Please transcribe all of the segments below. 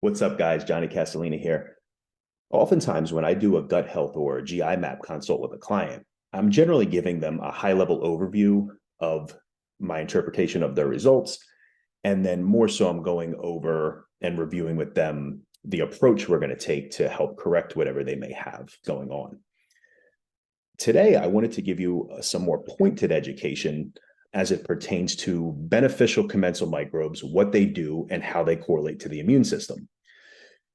What's up, guys? Johnny Casalena here. Oftentimes, when I do a gut health or a GI map consult with a client, I'm generally giving them a high-level overview of my interpretation of their results. And then more so, I'm going over and reviewing with them the approach we're going to take to help correct whatever they may have going on. Today, I wanted to give you some more pointed education as it pertains to beneficial commensal microbes, what they do, and how they correlate to the immune system.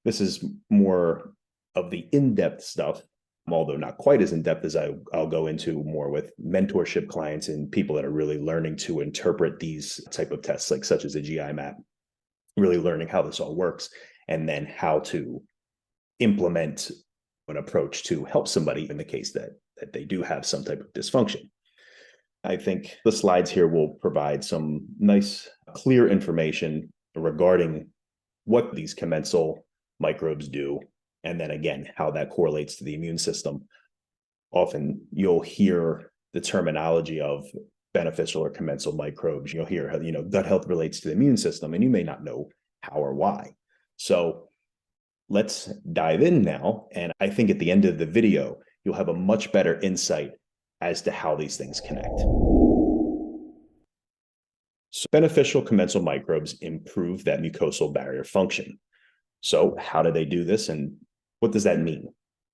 This is more of the in-depth stuff, although not quite as in-depth as I'll go into more with mentorship clients and people that are really learning to interpret these type of tests, like such as a GI map, really learning how this all works, and then how to implement an approach to help somebody in the case that they do have some type of dysfunction. I think the slides here will provide some nice, clear information regarding what these commensal microbes do, and then again, how that correlates to the immune system. Often you'll hear the terminology of beneficial or commensal microbes. You'll hear how, gut health relates to the immune system, and you may not know how or why. So let's dive in now. And I think at the end of the video, you'll have a much better insight as to how these things connect. So beneficial commensal microbes improve that mucosal barrier function. So how do they do this, and what does that mean?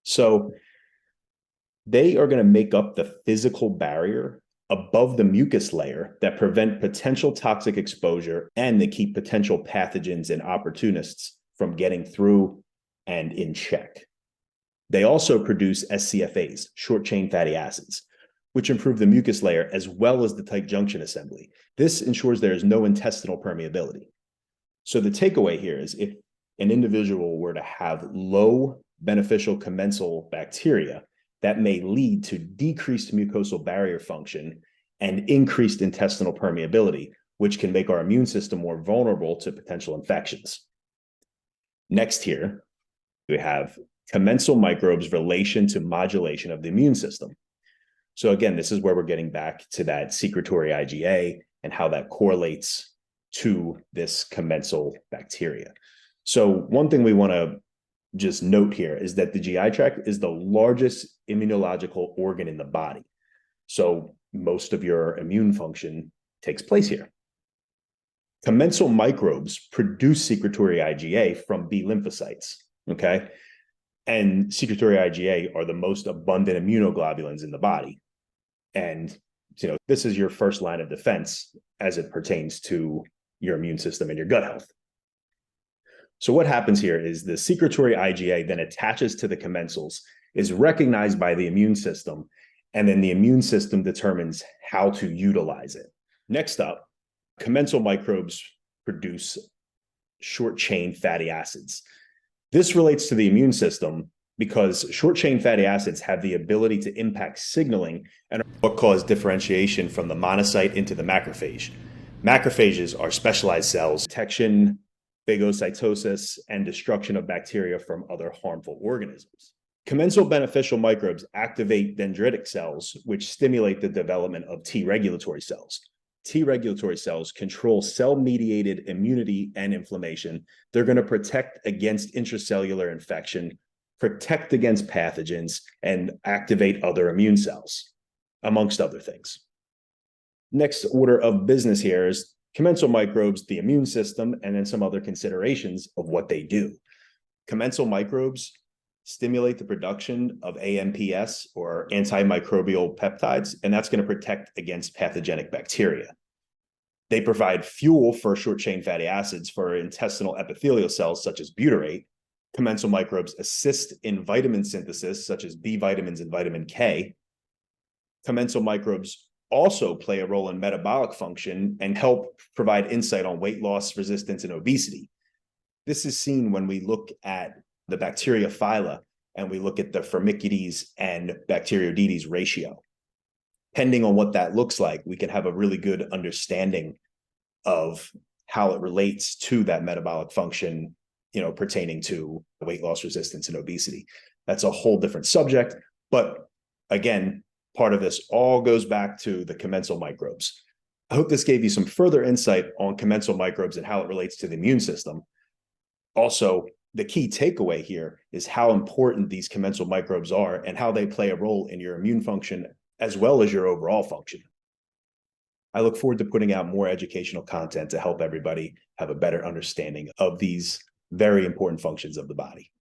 So they are going to make up the physical barrier above the mucus layer that prevent potential toxic exposure, and they keep potential pathogens and opportunists from getting through and in check. They also produce SCFAs, short-chain fatty acids, which improve the mucus layer as well as the tight junction assembly. This ensures there is no intestinal permeability. So the takeaway here is, if an individual were to have low beneficial commensal bacteria, that may lead to decreased mucosal barrier function and increased intestinal permeability, which can make our immune system more vulnerable to potential infections. Next here, we have commensal microbes' relation to modulation of the immune system. So again, this is where we're getting back to that secretory IgA and how that correlates to this commensal bacteria. So one thing we want to just note here is that the GI tract is the largest immunological organ in the body. So most of your immune function takes place here. Commensal microbes produce secretory IgA from B lymphocytes, okay? And secretory IgA are the most abundant immunoglobulins in the body. And, this is your first line of defense as it pertains to your immune system and your gut health. So what happens here is the secretory IgA then attaches to the commensals, is recognized by the immune system, and then the immune system determines how to utilize it. Next up, commensal microbes produce short-chain fatty acids. This relates to the immune system because short-chain fatty acids have the ability to impact signaling and are what cause differentiation from the monocyte into the macrophage. Macrophages are specialized cells, detection, phagocytosis, and destruction of bacteria from other harmful organisms. Commensal beneficial microbes activate dendritic cells, which stimulate the development of T regulatory cells. T regulatory cells control cell-mediated immunity and inflammation. They're going to protect against intracellular infection, protect against pathogens, and activate other immune cells, amongst other things. Next order of business here is commensal microbes, the immune system, and then some other considerations of what they do. Commensal microbes stimulate the production of AMPS, or antimicrobial peptides, and that's going to protect against pathogenic bacteria. They provide fuel for short-chain fatty acids for intestinal epithelial cells, such as butyrate. Commensal microbes assist in vitamin synthesis, such as B vitamins and vitamin K. Commensal microbes also play a role in metabolic function and help provide insight on weight loss, resistance, and obesity. This is seen when we look at the bacteriophylla and we look at the Firmicutes and Bacteroidetes ratio. Depending on what that looks like, we can have a really good understanding of how it relates to that metabolic function, pertaining to weight loss, resistance, and obesity. That's a whole different subject, but again, part of this all goes back to the commensal microbes. I hope this gave you some further insight on commensal microbes and how it relates to the immune system. Also, the key takeaway here is how important these commensal microbes are and how they play a role in your immune function as well as your overall function. I look forward to putting out more educational content to help everybody have a better understanding of these very important functions of the body.